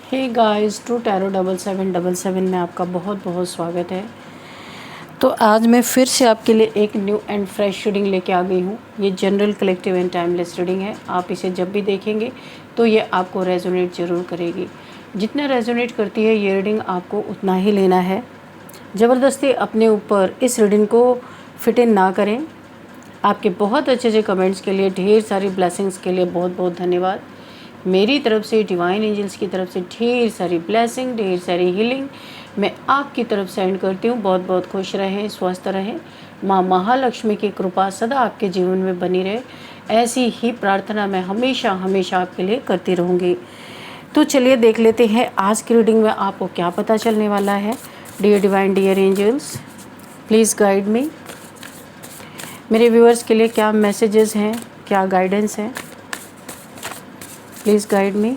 Hey guys, true tarot 7777 में आपका बहुत बहुत स्वागत है। तो आज मैं फिर से आपके लिए एक न्यू एंड फ्रेश रीडिंग लेके आ गई हूँ। ये general, collective and timeless reading है। आप इसे जब भी देखेंगे तो ये आपको रेजोनेट ज़रूर करेगी। जितना रेजोनेट करती है ये रीडिंग आपको उतना ही लेना है। ज़बरदस्ती अपने ऊपर इस रीडिंग को फिट इन ना करें। आपके बहुत अच्छे अच्छे कमेंट्स के लिए, ढेर सारी ब्लेसिंग्स के लिए बहुत बहुत धन्यवाद। मेरी तरफ से, डिवाइन एंजल्स की तरफ से ढेर सारी ब्लेसिंग, ढेर सारी हीलिंग मैं आपकी तरफ सेंड करती हूँ। बहुत बहुत खुश रहें, स्वस्थ रहें। माँ महालक्ष्मी की कृपा सदा आपके जीवन में बनी रहे, ऐसी ही प्रार्थना मैं हमेशा हमेशा आपके लिए करती रहूँगी। तो चलिए देख लेते हैं आज की रीडिंग में आपको क्या पता चलने वाला है। Dear divine, dear angels, please guide me. मेरे व्यूअर्स के लिए क्या मैसेजेस हैं, क्या गाइडेंस है, प्लीज़ गाइड मी।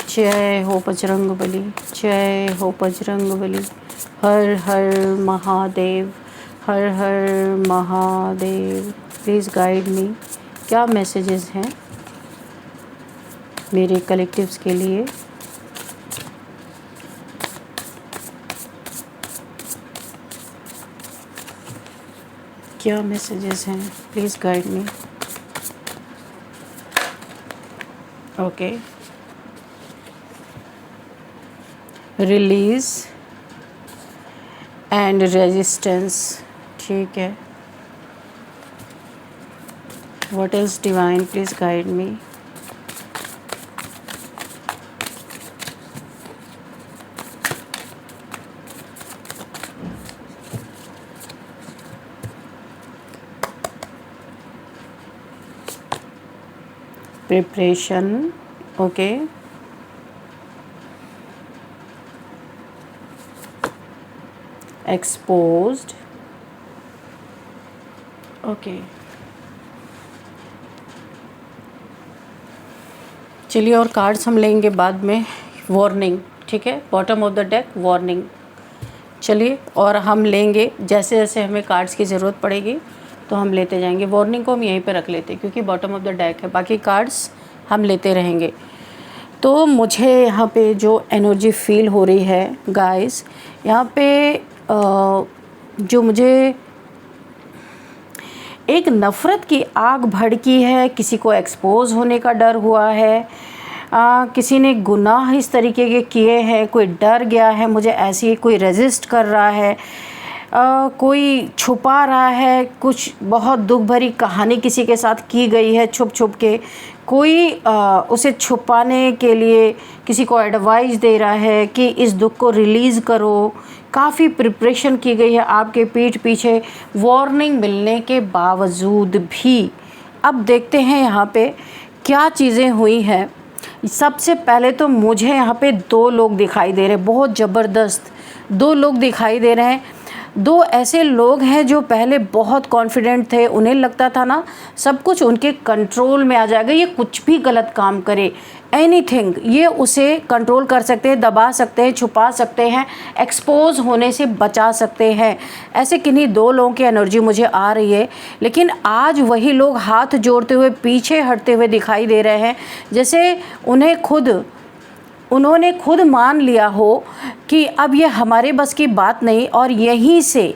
जय हो बजरंग बली, जय हो बजरंग बली। हर हर महादेव, हर हर महादेव। Please guide me. क्या मैसेजेस हैं मेरे कलेक्टिव्स के लिए। क्या मैसेजेस हैं, please guide me. Okay, release and resistance, ठीक है। What is divine, please guide me. Preparation, okay. Exposed, okay. चलिए, और कार्ड्स हम लेंगे बाद में। वार्निंग, ठीक है। Bottom of the deck, warning. चलिए, और हम लेंगे जैसे जैसे हमें कार्ड्स की ज़रूरत पड़ेगी तो हम लेते जाएंगे। वार्निंग को हम यहीं पे रख लेते हैं क्योंकि बॉटम ऑफ द डेक है, बाकी कार्ड्स हम लेते रहेंगे। तो मुझे यहाँ पे जो एनर्जी फील हो रही है गाइस, यहाँ पे जो मुझे एक नफ़रत की आग भड़की है। किसी को एक्सपोज होने का डर हुआ है, किसी ने गुनाह इस तरीके के किए हैं, कोई डर गया है मुझे, ऐसी कोई रेजिस्ट कर रहा है, कोई छुपा रहा है, कुछ बहुत दुख भरी कहानी किसी के साथ की गई है छुप छुप के, कोई उसे छुपाने के लिए किसी को एडवाइस दे रहा है कि इस दुख को रिलीज़ करो। काफ़ी प्रिपरेशन की गई है आपके पीठ पीछे, वार्निंग मिलने के बावजूद भी। अब देखते हैं यहाँ पे क्या चीज़ें हुई हैं। सबसे पहले तो मुझे यहाँ पे दो लोग दिखाई दे रहे हैं, बहुत ज़बरदस्त दो लोग दिखाई दे रहे हैं। दो ऐसे लोग हैं जो पहले बहुत कॉन्फिडेंट थे, उन्हें लगता था ना सब कुछ उनके कंट्रोल में आ जाएगा, ये कुछ भी गलत काम करे, एनीथिंग ये उसे कंट्रोल कर सकते हैं, दबा सकते हैं, छुपा सकते हैं, एक्सपोज होने से बचा सकते हैं। ऐसे किन्हीं दो लोगों की एनर्जी मुझे आ रही है। लेकिन आज वही लोग हाथ जोड़ते हुए पीछे हटते हुए दिखाई दे रहे हैं, जैसे उन्होंने खुद मान लिया हो कि अब ये हमारे बस की बात नहीं, और यहीं से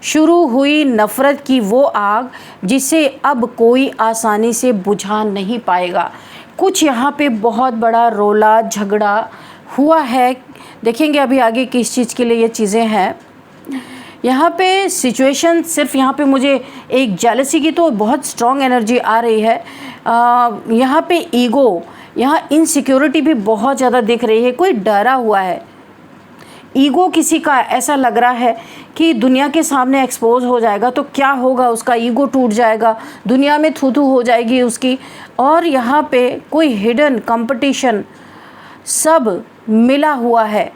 शुरू हुई नफ़रत की वो आग जिसे अब कोई आसानी से बुझा नहीं पाएगा। कुछ यहाँ पे बहुत बड़ा रोला झगड़ा हुआ है। देखेंगे अभी आगे किस चीज़ के लिए ये चीज़ें हैं। यहाँ पे सिचुएशन सिर्फ यहाँ पे मुझे एक जेलसी की तो बहुत स्ट्रॉन्ग एनर्जी आ रही है। यहाँ पे ईगो, यहाँ इनसिक्योरिटी भी बहुत ज़्यादा दिख रही है। कोई डरा हुआ है, ईगो किसी का ऐसा लग रहा है कि दुनिया के सामने एक्सपोज हो जाएगा तो क्या होगा, उसका ईगो टूट जाएगा, दुनिया में थू थू हो जाएगी उसकी। और यहाँ पे कोई हिडन कंपटीशन सब मिला हुआ है,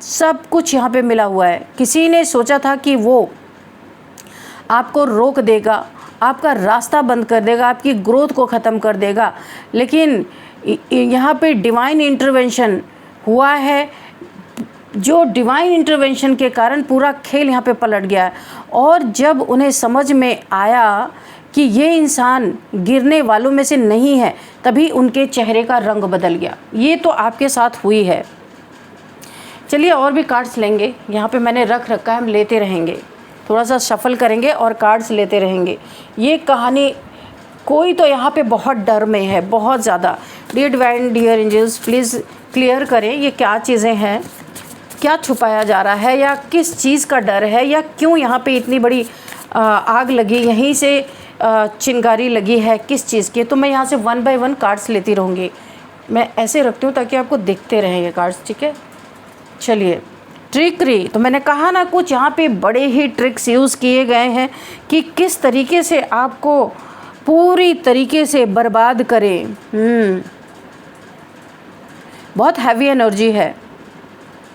सब कुछ यहाँ पे मिला हुआ है। किसी ने सोचा था कि वो आपको रोक देगा, आपका रास्ता बंद कर देगा, आपकी ग्रोथ को ख़त्म कर देगा, लेकिन यहाँ पे डिवाइन इंटरवेंशन हुआ है। जो डिवाइन इंटरवेंशन के कारण पूरा खेल यहाँ पे पलट गया है। और जब उन्हें समझ में आया कि ये इंसान गिरने वालों में से नहीं है, तभी उनके चेहरे का रंग बदल गया। ये तो आपके साथ हुई है। चलिए और भी कार्ड्स लेंगे, यहाँ पे मैंने रख रखा है, हम लेते रहेंगे, थोड़ा सा शफल करेंगे और कार्ड्स लेते रहेंगे। ये कहानी कोई तो यहाँ पे बहुत डर में है, बहुत ज़्यादा। Dear divine, dear angels, please clear करें ये क्या चीज़ें हैं, क्या छुपाया जा रहा है, या किस चीज़ का डर है, या क्यों यहाँ पे इतनी बड़ी आग लगी, यहीं से चिंगारी लगी है, किस चीज़ की। तो मैं यहाँ से 1 बाय 1 कार्ड्स लेती रहूँगी। मैं ऐसे रखती हूँ ताकि आपको दिखते रहें ये कार्ड्स, ठीक है। चलिए, ट्रिकरी, तो मैंने कहा ना कुछ यहाँ पे बड़े ही ट्रिक्स यूज़ किए गए हैं कि किस तरीके से आपको पूरी तरीके से बर्बाद करें। बहुत हैवी एनर्जी है,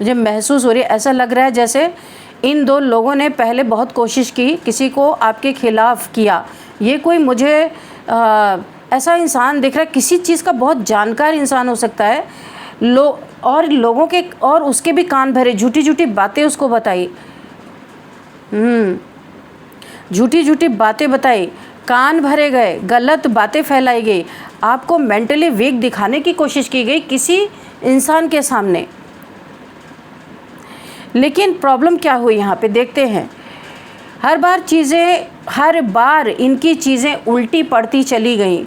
मुझे महसूस हो रही है। ऐसा लग रहा है जैसे इन दो लोगों ने पहले बहुत कोशिश की, किसी को आपके खिलाफ़ किया। ये कोई मुझे ऐसा इंसान दिख रहा है, किसी चीज़ का बहुत जानकार इंसान हो सकता है। लोगों के और उसके भी कान भरे, झूठी झूठी बातें उसको बताई, झूठी झूठी बातें बताई, कान भरे गए, गलत बातें फैलाई गई, आपको मेंटली वीक दिखाने की कोशिश की गई किसी इंसान के सामने। लेकिन प्रॉब्लम क्या हुई यहाँ पे देखते हैं। हर बार इनकी चीज़ें उल्टी पड़ती चली गई,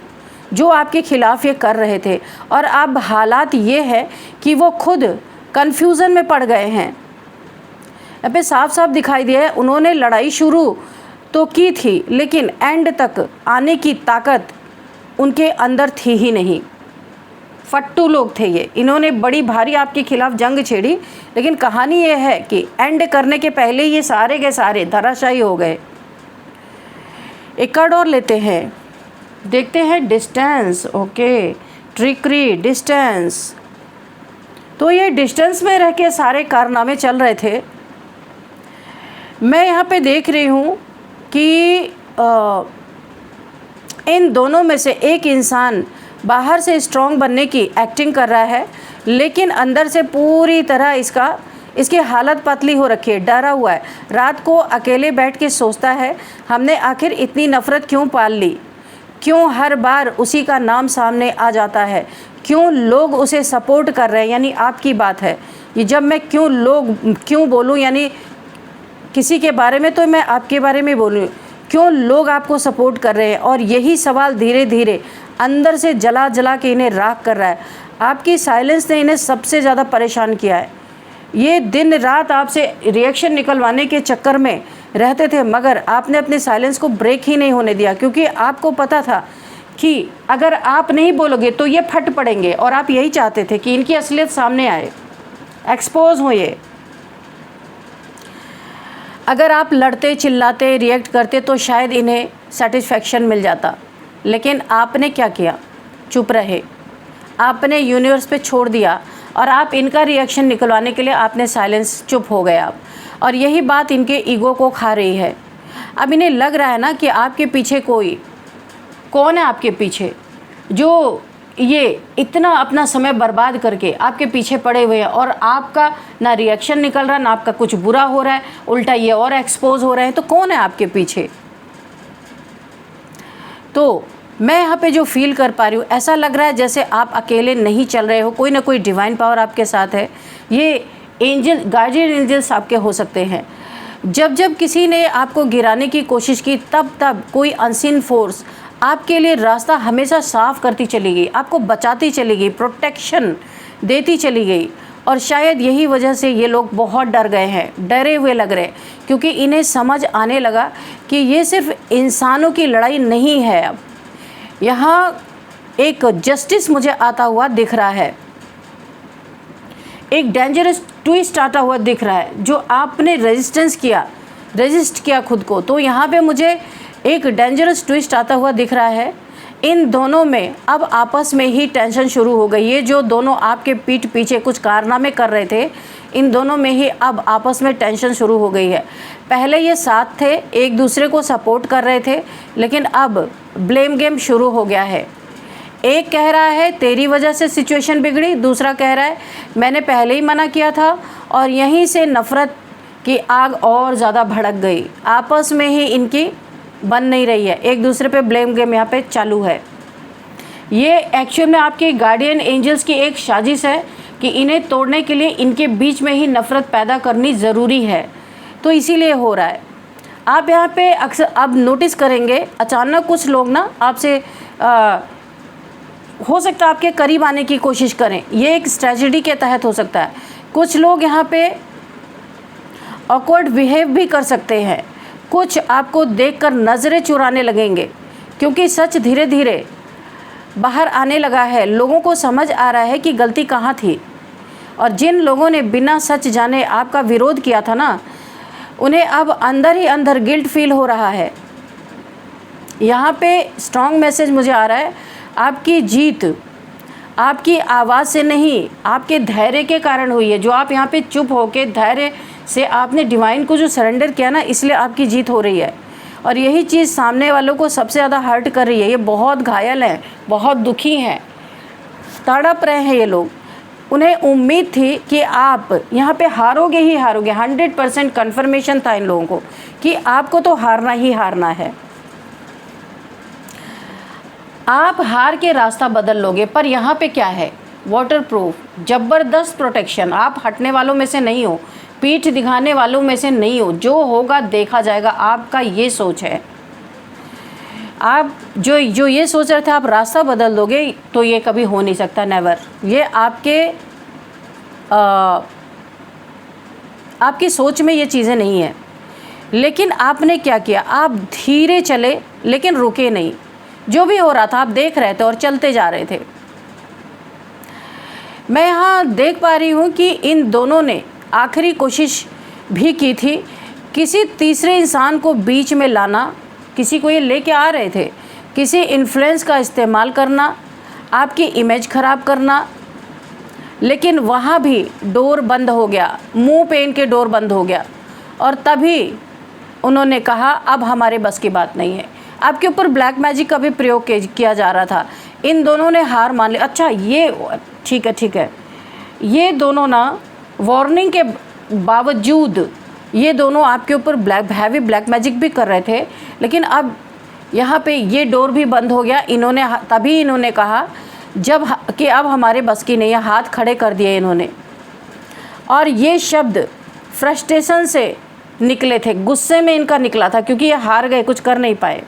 जो आपके खिलाफ़ ये कर रहे थे। और अब हालात ये है कि वो खुद कन्फ्यूज़न में पड़ गए हैं। यहाँ पे साफ साफ दिखाई दिया है, उन्होंने लड़ाई शुरू तो की थी, लेकिन एंड तक आने की ताकत उनके अंदर थी ही नहीं। फट्टू लोग थे ये, इन्होंने बड़ी भारी आपके खिलाफ़ जंग छेड़ी, लेकिन कहानी ये है कि एंड करने के पहले ये सारे के सारे धराशायी हो गए। एक कार्ड और लेते हैं, देखते हैं डिस्टेंस। Okay, trickery, distance. तो ये डिस्टेंस में रह के सारे कारनामे चल रहे थे। मैं यहाँ पे देख रही हूँ कि इन दोनों में से एक इंसान बाहर से स्ट्रॉन्ग बनने की एक्टिंग कर रहा है, लेकिन अंदर से पूरी तरह इसकी हालत पतली हो रखी है, डरा हुआ है। रात को अकेले बैठ के सोचता है, हमने आखिर इतनी नफ़रत क्यों पाल ली, क्यों हर बार उसी का नाम सामने आ जाता है, क्यों लोग उसे सपोर्ट कर रहे हैं। यानी आपकी बात है ये, जब मैं क्यों बोलूँ, यानी किसी के बारे में तो मैं आपके बारे में बोलूँ, क्यों लोग आपको सपोर्ट कर रहे हैं। और यही सवाल धीरे धीरे अंदर से जला जला के इन्हें राख कर रहा है। आपकी साइलेंस ने इन्हें सबसे ज़्यादा परेशान किया है। ये दिन रात आपसे रिएक्शन निकलवाने के चक्कर में रहते थे, मगर आपने अपने साइलेंस को ब्रेक ही नहीं होने दिया, क्योंकि आपको पता था कि अगर आप नहीं बोलोगे तो ये फट पड़ेंगे। और आप यही चाहते थे कि इनकी असलियत सामने आए, एक्सपोज हो ये। अगर आप लड़ते, चिल्लाते, रिएक्ट करते तो शायद इन्हें सेटिस्फेक्शन मिल जाता, लेकिन आपने क्या किया, चुप रहे, आपने यूनिवर्स पे छोड़ दिया, और आप इनका रिएक्शन निकलवाने के लिए आपने साइलेंस, चुप हो गए आप। और यही बात इनके ईगो को खा रही है। अब इन्हें लग रहा है ना कि आपके पीछे कौन है आपके पीछे, जो ये इतना अपना समय बर्बाद करके आपके पीछे पड़े हुए हैं, और आपका ना रिएक्शन निकल रहा, ना आपका कुछ बुरा हो रहा है, उल्टा ये और एक्सपोज हो रहे हैं। तो कौन है आपके पीछे? तो मैं यहाँ पे जो फील कर पा रही हूँ, ऐसा लग रहा है जैसे आप अकेले नहीं चल रहे हो, कोई ना कोई डिवाइन पावर आपके साथ है। ये एंजल, गार्डियन एंजल्स आपके हो सकते हैं। जब किसी ने आपको गिराने की कोशिश की, तब कोई अनसीन फोर्स आपके लिए रास्ता हमेशा साफ करती चली गई, आपको बचाती चली गई, प्रोटेक्शन देती चली गई। और शायद यही वजह से ये लोग बहुत डर गए हैं, डरे हुए लग रहे, क्योंकि इन्हें समझ आने लगा कि ये सिर्फ इंसानों की लड़ाई नहीं है। अब यहाँ एक जस्टिस मुझे आता हुआ दिख रहा है, एक डेंजरस ट्विस्ट आता हुआ दिख रहा है। जो आपने रेजिस्ट किया खुद को, तो यहाँ पे मुझे एक डेंजरस ट्विस्ट आता हुआ दिख रहा है। इन दोनों में अब आपस में ही टेंशन शुरू हो गई। ये जो दोनों आपके पीठ पीछे कुछ कारनामे कर रहे थे, इन दोनों में ही अब आपस में टेंशन शुरू हो गई है। पहले ये साथ थे, एक दूसरे को सपोर्ट कर रहे थे, लेकिन अब ब्लेम गेम शुरू हो गया है। एक कह रहा है तेरी वजह से सिचुएशन बिगड़ी, दूसरा कह रहा है मैंने पहले ही मना किया था, और यहीं से नफ़रत की आग और ज़्यादा भड़क गई। आपस में ही इनकी बन नहीं रही है, एक दूसरे पे ब्लेम गेम यहाँ पे चालू है। ये एक्चुअल में आपके गार्डियन एंजल्स की एक साजिश है कि इन्हें तोड़ने के लिए इनके बीच में ही नफ़रत पैदा करनी ज़रूरी है, तो इसीलिए हो रहा है। आप यहाँ पे अक्सर अब नोटिस करेंगे अचानक कुछ लोग ना आपसे हो सकता है आपके करीब आने की कोशिश करें, ये एक स्ट्रेटजी के तहत हो सकता है। कुछ लोग यहाँ पे ऑकवर्ड बिहेव भी कर सकते हैं, कुछ आपको देखकर नज़रें चुराने लगेंगे, क्योंकि सच धीरे धीरे बाहर आने लगा है। लोगों को समझ आ रहा है कि गलती कहाँ थी, और जिन लोगों ने बिना सच जाने आपका विरोध किया था ना, उन्हें अब अंदर ही अंदर गिल्ट फील हो रहा है। यहाँ पे स्ट्रॉन्ग मैसेज मुझे आ रहा है, आपकी जीत आपकी आवाज़ से नहीं, आपके धैर्य के कारण हुई है। जो आप यहाँ पे चुप होके धैर्य से आपने डिवाइन को जो सरेंडर किया ना, इसलिए आपकी जीत हो रही है। और यही चीज़ सामने वालों को सबसे ज़्यादा हर्ट कर रही है। ये बहुत घायल हैं, बहुत दुखी हैं, तड़प रहे हैं ये लोग। उन्हें उम्मीद थी कि आप यहाँ पे हारोगे ही हारोगे, 100% कन्फर्मेशन था इन लोगों को कि आपको तो हारना ही हारना है। आप हार के रास्ता बदल लोगे, पर यहाँ पे क्या है, वाटरप्रूफ ज़बरदस्त प्रोटेक्शन। आप हटने वालों में से नहीं हो, पीठ दिखाने वालों में से नहीं हो, जो होगा देखा जाएगा। आपका ये सोच है, आप जो ये सोच रहे थे आप रास्ता बदल दोगे, तो ये कभी हो नहीं सकता, नेवर। ये आपकी सोच में ये चीज़ें नहीं है। लेकिन आपने क्या किया, आप धीरे चले लेकिन रुके नहीं। जो भी हो रहा था आप देख रहे थे और चलते जा रहे थे। मैं यहाँ देख पा रही हूँ कि इन दोनों ने आखिरी कोशिश भी की थी, किसी तीसरे इंसान को बीच में लाना। किसी को ये लेके आ रहे थे, किसी इन्फ्लुएंस का इस्तेमाल करना, आपकी इमेज ख़राब करना। लेकिन वहाँ भी डोर बंद हो गया, मुंह पे इनके डोर बंद हो गया, और तभी उन्होंने कहा अब हमारे बस की बात नहीं है। आपके ऊपर ब्लैक मैजिक का भी प्रयोग किया जा रहा था। इन दोनों ने हार मान ली। अच्छा, ये ठीक है, ये दोनों ना वार्निंग के बावजूद ये दोनों आपके ऊपर हैवी ब्लैक मैजिक भी कर रहे थे, लेकिन अब यहाँ पे ये डोर भी बंद हो गया। तभी इन्होंने कहा कि अब हमारे बस की नहीं है, हाथ खड़े कर दिए इन्होंने। और ये शब्द फ्रस्ट्रेशन से निकले थे, गुस्से में इनका निकला था, क्योंकि ये हार गए, कुछ कर नहीं पाए।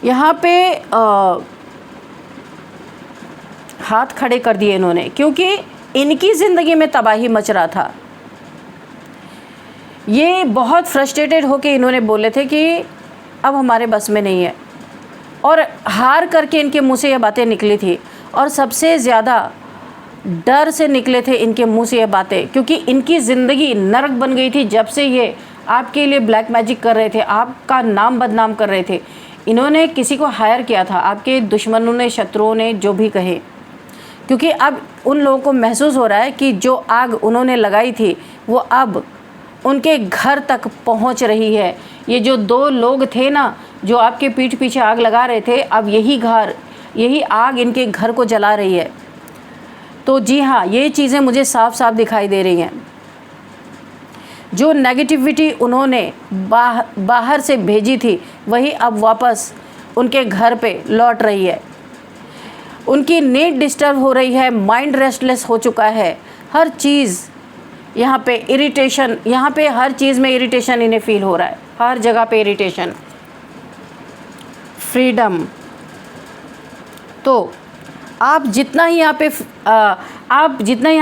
यहाँ पे हाथ खड़े कर दिए इन्होंने, क्योंकि इनकी ज़िंदगी में तबाही मच रहा था। ये बहुत फ्रस्ट्रेटेड होके इन्होंने बोले थे कि अब हमारे बस में नहीं है, और हार करके इनके मुंह से ये बातें निकली थी। और सबसे ज़्यादा डर से निकले थे इनके मुंह से ये बातें, क्योंकि इनकी ज़िंदगी नरक बन गई थी जब से ये आपके लिए ब्लैक मैजिक कर रहे थे, आपका नाम बदनाम कर रहे थे। इन्होंने किसी को हायर किया था, आपके दुश्मनों ने, शत्रुओं ने, जो भी कहे, क्योंकि अब उन लोगों को महसूस हो रहा है कि जो आग उन्होंने लगाई थी वो अब उनके घर तक पहुंच रही है। ये जो दो लोग थे ना जो आपके पीठ पीछे आग लगा रहे थे, अब यही आग इनके घर को जला रही है। तो जी हाँ, ये चीज़ें मुझे साफ साफ दिखाई दे रही हैं। जो नेगेटिविटी उन्होंने बाहर से भेजी थी, वही अब वापस उनके घर पे लौट रही है। उनकी नींद डिस्टर्ब हो रही है, माइंड रेस्टलेस हो चुका है, हर चीज़ यहाँ पे इरिटेशन, यहाँ पे हर चीज़ में इरिटेशन इन्हें फील हो रहा है, हर जगह पे इरिटेशन। फ्रीडम, तो आप जितना ही यहाँ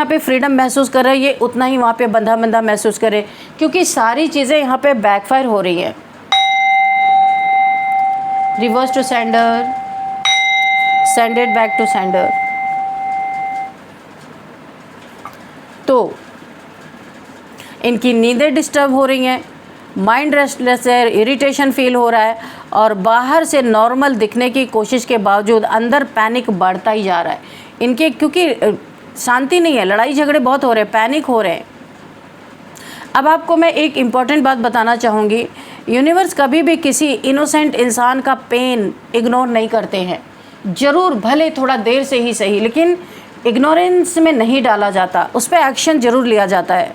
पे फ्रीडम महसूस कर रहे हैं, ये उतना ही वहाँ पे बंधा महसूस करें, क्योंकि सारी चीज़ें यहाँ पे बैकफायर हो रही हैं। Reverse to sender, send it back to sender. तो इनकी नींदें डिस्टर्ब हो रही हैं, माइंड रेस्टलेस है, इरिटेशन फील हो रहा है, और बाहर से नॉर्मल दिखने की कोशिश के बावजूद अंदर पैनिक बढ़ता ही जा रहा है इनके, क्योंकि शांति नहीं है, लड़ाई झगड़े बहुत हो रहे हैं, पैनिक हो रहे हैं। अब आपको मैं एक इम्पॉर्टेंट बात बताना चाहूँगी, यूनिवर्स कभी भी किसी इनोसेंट इंसान का पेन इग्नोर नहीं करते हैं। ज़रूर भले थोड़ा देर से ही सही, लेकिन इग्नोरेंस में नहीं डाला जाता, उस पर एक्शन ज़रूर लिया जाता है।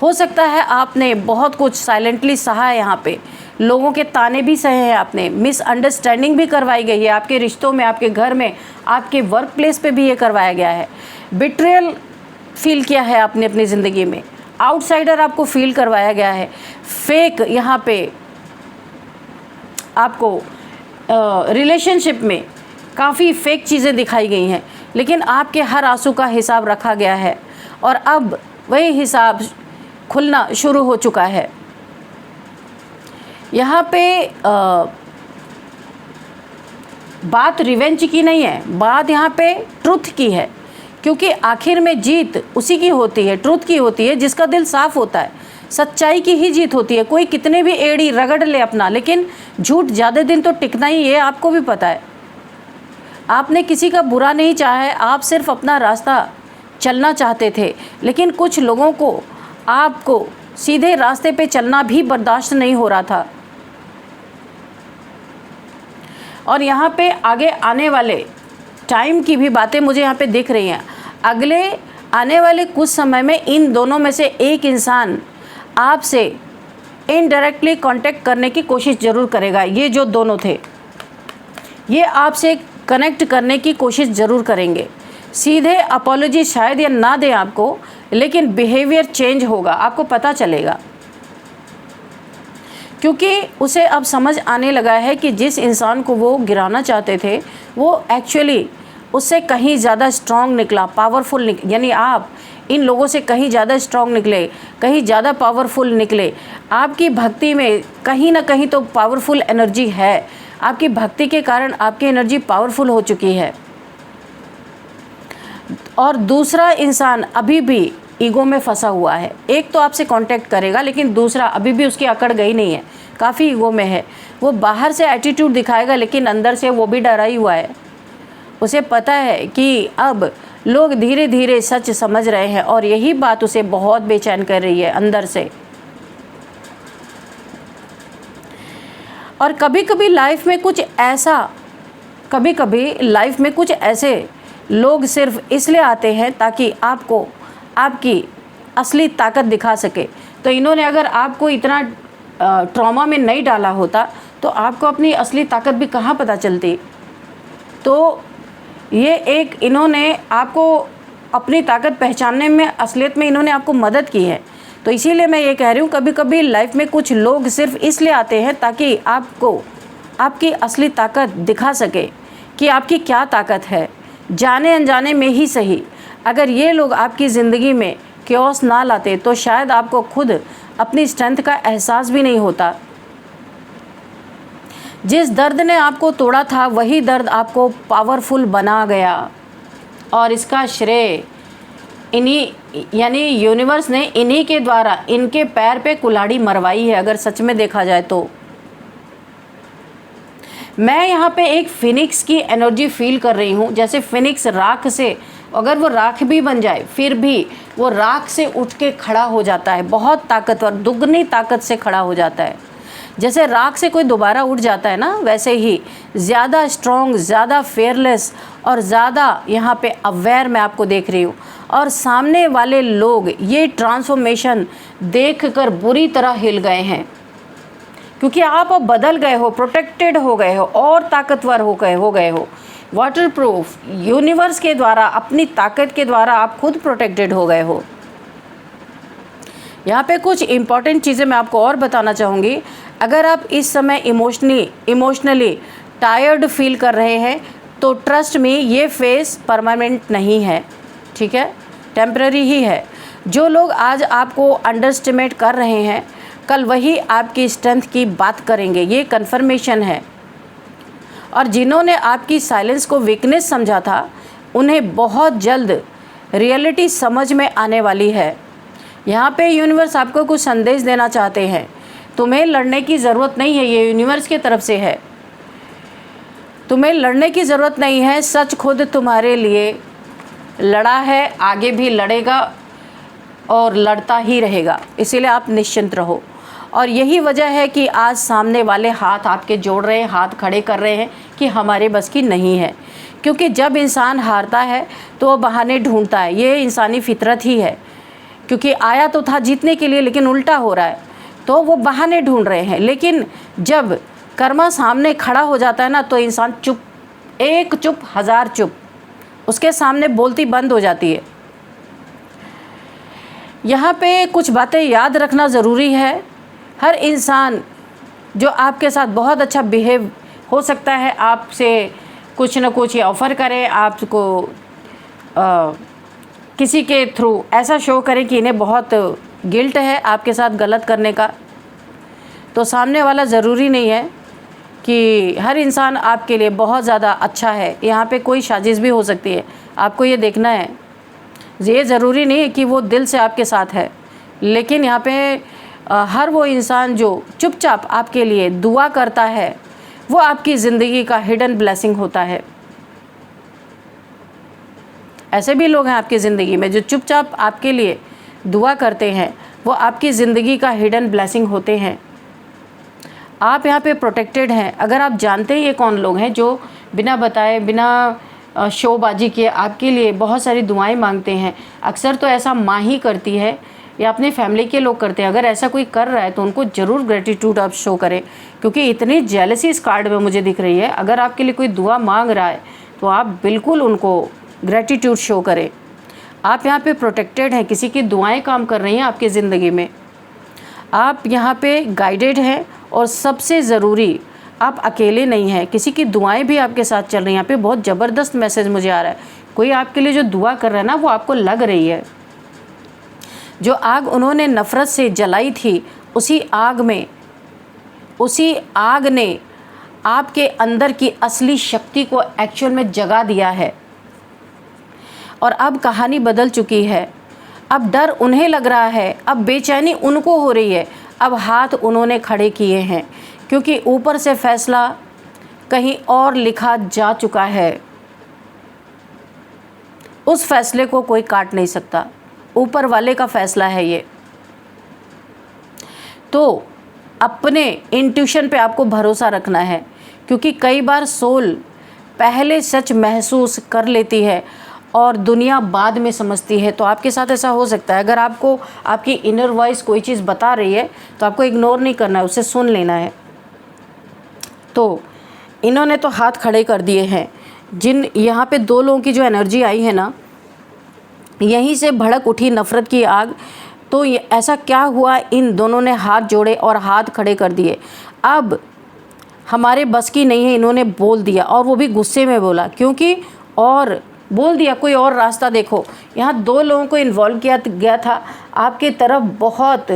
हो सकता है आपने बहुत कुछ साइलेंटली सहा है, यहाँ पे लोगों के ताने भी सहे हैं आपने, मिसअंडरस्टैंडिंग भी करवाई गई है आपके रिश्तों में, आपके घर में, आपके वर्क प्लेस पे भी ये करवाया गया है। बिट्रेयल फील किया है आपने अपनी ज़िंदगी में, आउटसाइडर आपको फील करवाया गया है, फेक यहाँ पे आपको रिलेशनशिप में काफ़ी फेक चीज़ें दिखाई गई हैं, लेकिन आपके हर आंसू का हिसाब रखा गया है और अब वही हिसाब खुलना शुरू हो चुका है। यहाँ पे बात रिवेंज की नहीं है, बात यहाँ पे ट्रुथ की है, क्योंकि आखिर में जीत उसी की होती है, ट्रुथ की होती है, जिसका दिल साफ़ होता है। सच्चाई की ही जीत होती है। कोई कितने भी एड़ी रगड़ ले अपना, लेकिन झूठ ज़्यादा दिन तो टिकना ही है, आपको भी पता है। आपने किसी का बुरा नहीं चाहा है, आप सिर्फ अपना रास्ता चलना चाहते थे, लेकिन कुछ लोगों को आपको सीधे रास्ते पे चलना भी बर्दाश्त नहीं हो रहा था। और यहाँ पे आगे आने वाले टाइम की भी बातें मुझे यहाँ पे दिख रही हैं। अगले आने वाले कुछ समय में इन दोनों में से एक इंसान आपसे इनडायरेक्टली कांटेक्ट करने की कोशिश ज़रूर करेगा। ये जो दोनों थे, ये आपसे कनेक्ट करने की कोशिश ज़रूर करेंगे। सीधे अपॉलॉजी शायद या ना दें आपको, लेकिन बिहेवियर चेंज होगा, आपको पता चलेगा, क्योंकि उसे अब समझ आने लगा है कि जिस इंसान को वो गिराना चाहते थे वो एक्चुअली उससे कहीं ज़्यादा स्ट्रॉन्ग निकला, पावरफुल यानी आप इन लोगों से कहीं ज़्यादा स्ट्रॉन्ग निकले, कहीं ज़्यादा पावरफुल निकले। आपकी भक्ति में कहीं ना कहीं तो पावरफुल एनर्जी है, आपकी भक्ति के कारण आपकी एनर्जी पावरफुल हो चुकी है। और दूसरा इंसान अभी भी ईगो में फंसा हुआ है। एक तो आपसे कांटेक्ट करेगा, लेकिन दूसरा अभी भी उसकी अकड़ गई नहीं है, काफ़ी ईगो में है। वो बाहर से एटीट्यूड दिखाएगा, लेकिन अंदर से वो भी डरा ही हुआ है। उसे पता है कि अब लोग धीरे धीरे सच समझ रहे हैं, और यही बात उसे बहुत बेचैन कर रही है अंदर से। और कभी कभी लाइफ में कुछ ऐसे लोग सिर्फ इसलिए आते हैं ताकि आपको आपकी असली ताकत दिखा सके। तो इन्होंने अगर आपको इतना ट्रॉमा में नहीं डाला होता तो आपको अपनी असली ताकत भी कहाँ पता चलती। तो ये एक इन्होंने आपको अपनी ताकत पहचानने में, असलियत में इन्होंने आपको मदद की है। तो इसीलिए मैं ये कह रही हूँ, कभी कभी लाइफ में कुछ लोग सिर्फ इसलिए आते हैं ताकि आपको आपकी असली ताकत दिखा सके कि आपकी क्या ताकत है, जाने अनजाने में ही सही। अगर ये लोग आपकी ज़िंदगी में क्योस ना लाते तो शायद आपको खुद अपनी स्ट्रेंथ का एहसास भी नहीं होता। जिस दर्द ने आपको तोड़ा था वही दर्द आपको पावरफुल बना गया, और इसका श्रेय इन्हीं यानी यूनिवर्स ने इन्हीं के द्वारा इनके पैर पे कुल्हाड़ी मरवाई है, अगर सच में देखा जाए तो। मैं यहाँ पे एक फिनिक्स की एनर्जी फील कर रही हूँ। जैसे फिनिक्स राख से, अगर वो राख भी बन जाए फिर भी वो राख से उठ के खड़ा हो जाता है, बहुत ताकतवर, दुगनी ताकत से खड़ा हो जाता है। जैसे राख से कोई दोबारा उठ जाता है ना, वैसे ही ज़्यादा स्ट्रॉन्ग, ज़्यादा फेयरलेस और ज़्यादा यहाँ पे अवेयर मैं आपको देख रही हूँ। और सामने वाले लोग ये ट्रांसफॉर्मेशन देखकर बुरी तरह हिल गए हैं, क्योंकि आप अब बदल गए हो, प्रोटेक्टेड हो गए हो और ताकतवर हो गए हो। वाटरप्रूफ यूनिवर्स के द्वारा, अपनी ताकत के द्वारा आप खुद प्रोटेक्टेड हो गए हो। यहाँ पे कुछ इम्पॉर्टेंट चीज़ें मैं आपको और बताना चाहूँगी। अगर आप इस समय इमोशनली टायर्ड फील कर रहे हैं तो ट्रस्ट मी, ये फेस परमानेंट नहीं है, ठीक है, टेम्पररी ही है। जो लोग आज आपको अंडरएस्टिमेट कर रहे हैं, कल वही आपकी स्ट्रेंथ की बात करेंगे, ये कन्फर्मेशन है। और जिन्होंने आपकी साइलेंस को वीकनेस समझा था, उन्हें बहुत जल्द रियलिटी समझ में आने वाली है। यहाँ पे यूनिवर्स आपको कुछ संदेश देना चाहते हैं। तुम्हें लड़ने की ज़रूरत नहीं है, ये यूनिवर्स की तरफ से है। तुम्हें लड़ने की ज़रूरत नहीं है, सच खुद तुम्हारे लिए लड़ा है, आगे भी लड़ेगा और लड़ता ही रहेगा। इसीलिए आप निश्चिंत रहो। और यही वजह है कि आज सामने वाले हाथ आपके जोड़ रहे हैं, हाथ खड़े कर रहे हैं कि हमारे बस की नहीं है। क्योंकि जब इंसान हारता है तो वो बहाने ढूंढता है, ये इंसानी फितरत ही है। क्योंकि आया तो था जीतने के लिए लेकिन उल्टा हो रहा है, तो वो बहाने ढूंढ रहे हैं। लेकिन जब कर्मा सामने खड़ा हो जाता है ना, तो इंसान चुप, एक चुप हज़ार चुप, उसके सामने बोलती बंद हो जाती है। यहाँ पे कुछ बातें याद रखना ज़रूरी है। हर इंसान जो आपके साथ बहुत अच्छा बिहेव हो सकता है, आपसे कुछ ना कुछ ये ऑफ़र करे, आपको किसी के थ्रू ऐसा शो करें कि इन्हें बहुत गिल्ट है आपके साथ गलत करने का, तो सामने वाला ज़रूरी नहीं है कि हर इंसान आपके लिए बहुत ज़्यादा अच्छा है। यहाँ पे कोई साजिश भी हो सकती है, आपको ये देखना है। ये ज़रूरी नहीं है कि वो दिल से आपके साथ है, लेकिन यहाँ पे हर वो इंसान जो चुपचाप आपके लिए दुआ करता है, वो आपकी ज़िंदगी का हिडन ब्लेसिंग होता है। ऐसे भी लोग हैं आपकी ज़िंदगी में जो चुपचाप आपके लिए दुआ करते हैं, वो आपकी ज़िंदगी का हिडन ब्लेसिंग होते हैं। आप यहाँ पे प्रोटेक्टेड हैं। अगर आप जानते हैं ये कौन लोग हैं जो बिना बताए, बिना शोबाजी किए आपके लिए बहुत सारी दुआएं मांगते हैं, अक्सर तो ऐसा माँ ही करती है या अपने फैमिली के लोग करते हैं। अगर ऐसा कोई कर रहा है तो उनको ज़रूर ग्रेटिट्यूड आप शो करें, क्योंकि इतनी जेलसी इस कार्ड में मुझे दिख रही है। अगर आपके लिए कोई दुआ मांग रहा है तो आप बिल्कुल उनको ग्रेटिट्यूड शो करें। आप यहाँ पे प्रोटेक्टेड हैं, किसी की दुआएं काम कर रही हैं आपकी ज़िंदगी में। आप यहाँ पे गाइडेड हैं, और सबसे ज़रूरी आप अकेले नहीं हैं, किसी की दुआएं भी आपके साथ चल रही हैं। यहाँ पे बहुत ज़बरदस्त मैसेज मुझे आ रहा है। कोई आपके लिए जो दुआ कर रहा है ना, वो आपको लग रही है। जो आग उन्होंने नफ़रत से जलाई थी, उसी आग ने आपके अंदर की असली शक्ति को एक्चुअल में जगा दिया है। और अब कहानी बदल चुकी है। अब डर उन्हें लग रहा है, अब बेचैनी उनको हो रही है, अब हाथ उन्होंने खड़े किए हैं, क्योंकि ऊपर से फैसला कहीं और लिखा जा चुका है। उस फैसले को कोई काट नहीं सकता, ऊपर वाले का फैसला है ये। तो अपने इंट्यूशन पे आपको भरोसा रखना है, क्योंकि कई बार सोल पहले सच महसूस कर लेती है और दुनिया बाद में समझती है। तो आपके साथ ऐसा हो सकता है। अगर आपको आपकी इनर वॉइस कोई चीज़ बता रही है तो आपको इग्नोर नहीं करना है, उसे सुन लेना है। तो इन्होंने तो हाथ खड़े कर दिए हैं। जिन यहाँ पे दो लोगों की जो एनर्जी आई है ना, यहीं से भड़क उठी नफ़रत की आग। तो ऐसा क्या हुआ, इन दोनों ने हाथ जोड़े और हाथ खड़े कर दिए। अब हमारे बस की नहीं है, इन्होंने बोल दिया, और वो भी गुस्से में बोला, क्योंकि और बोल दिया कोई और रास्ता देखो। यहाँ दो लोगों को इन्वॉल्व किया गया था आपके तरफ, बहुत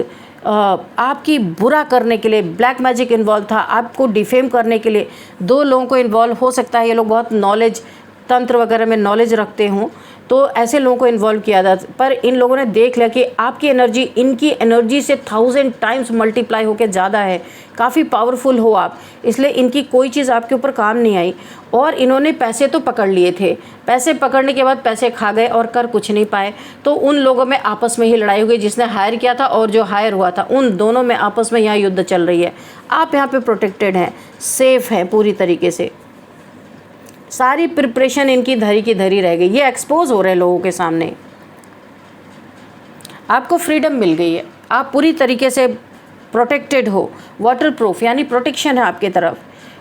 आपकी बुरा करने के लिए ब्लैक मैजिक इन्वॉल्व था, आपको डिफेम करने के लिए दो लोगों को इन्वॉल्व। हो सकता है ये लोग बहुत नॉलेज, तंत्र वगैरह में नॉलेज रखते हों, तो ऐसे लोगों को इन्वॉल्व किया था। पर इन लोगों ने देख लिया कि आपकी एनर्जी इनकी एनर्जी से 1000 टाइम्स मल्टीप्लाई होकर ज़्यादा है, काफ़ी पावरफुल हो आप, इसलिए इनकी कोई चीज़ आपके ऊपर काम नहीं आई। और इन्होंने पैसे तो पकड़ लिए थे, पैसे पकड़ने के बाद पैसे खा गए और कर कुछ नहीं पाए। तो उन लोगों में आपस में ही लड़ाई हो गई, जिसने हायर किया था और जो हायर हुआ था, उन दोनों में आपस में यहाँ युद्ध चल रही है। आप यहाँ पे प्रोटेक्टेड हैं, सेफ़ हैं पूरी तरीके से। सारी प्रिपरेशन इनकी धरी की धरी रह गई, ये एक्सपोज हो रहे हैं लोगों के सामने। आपको फ्रीडम मिल गई है, आप पूरी तरीके से प्रोटेक्टेड हो, वाटर प्रूफ यानी प्रोटेक्शन है आपके तरफ।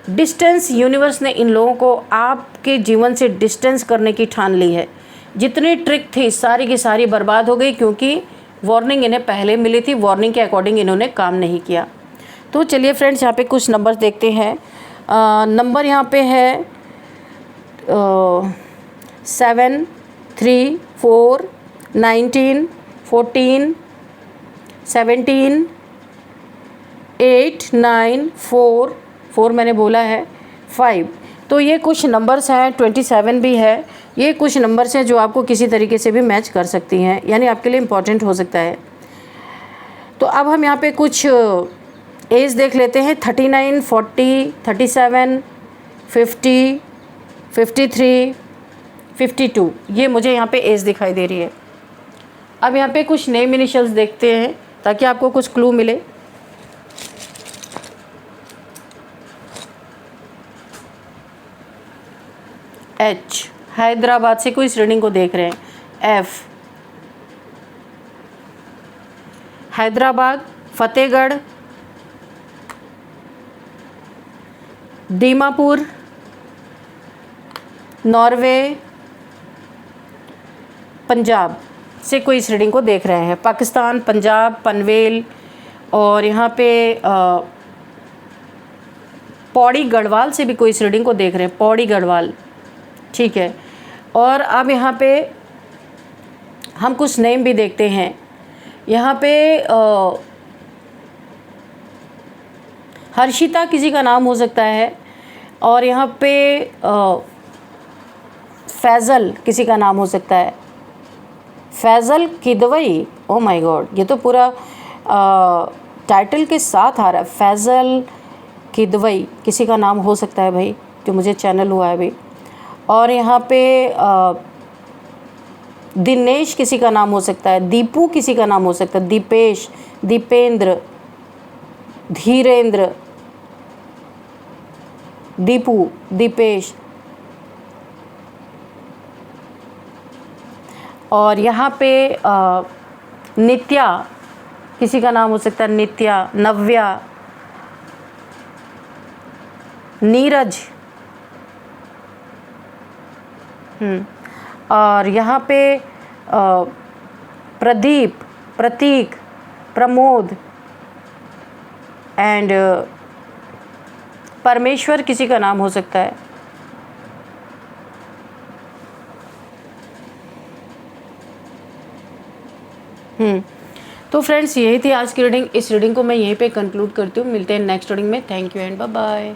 डिस्टेंस, यूनिवर्स ने इन लोगों को आपके जीवन से डिस्टेंस करने की ठान ली है। जितनी ट्रिक थी सारी की सारी बर्बाद हो गई, क्योंकि वार्निंग इन्हें पहले मिली थी, वार्निंग के अकॉर्डिंग इन्होंने काम नहीं किया। तो चलिए फ्रेंड्स, यहाँ पे कुछ नंबर देखते हैं। नंबर यहाँ पे है 7, 3, 4, 19, 14, 17, 8, 9, 4 मैंने बोला है, 5। तो ये कुछ नंबर्स हैं, 27 भी है। ये कुछ नंबर्स हैं जो आपको किसी तरीके से भी मैच कर सकती हैं, यानी आपके लिए इम्पॉर्टेंट हो सकता है। तो अब हम यहाँ पे कुछ एज देख लेते हैं। 39, 40, 37, 50, 53, 52, ये मुझे यहाँ पे एज दिखाई दे रही है। अब यहाँ पे कुछ नेम इनिशियल्स देखते हैं ताकि आपको कुछ क्लू मिले। H, हैदराबाद से कोई इस रीडिंग को देख रहे हैं। F, हैदराबाद, फतेहगढ़, दीमापुर, नॉर्वे, पंजाब से कोई इस रीडिंग को देख रहे हैं। पाकिस्तान, पंजाब, पनवेल और यहाँ पे पौड़ी गढ़वाल से भी कोई इस रीडिंग को देख रहे हैं, पौड़ी गढ़वाल, ठीक है। और अब यहाँ पे हम कुछ नेम भी देखते हैं। यहाँ पे हर्षिता किसी का नाम हो सकता है और यहाँ पे फैज़ल किसी का नाम हो सकता है, Faizal Kidwai. Oh my god, ये तो पूरा टाइटल के साथ आ रहा है। फैज़ल किदवई किसी का नाम हो सकता है भाई, जो मुझे चैनल हुआ है अभी। और यहाँ पे दिनेश किसी का नाम हो सकता है, दीपू किसी का नाम हो सकता है, दीपेश, दीपेंद्र, धीरेंद्र, दीपू, दीपेश। और यहाँ पे नित्या किसी का नाम हो सकता है, नित्या, नव्या, नीरज। और यहाँ पे प्रदीप, प्रतीक, प्रमोद एंड परमेश्वर किसी का नाम हो सकता है। तो फ्रेंड्स, यही थी आज की रीडिंग। इस रीडिंग को मैं यहीं पे कंक्लूड करती हूँ। मिलते हैं नेक्स्ट रीडिंग में। Thank you and bye bye.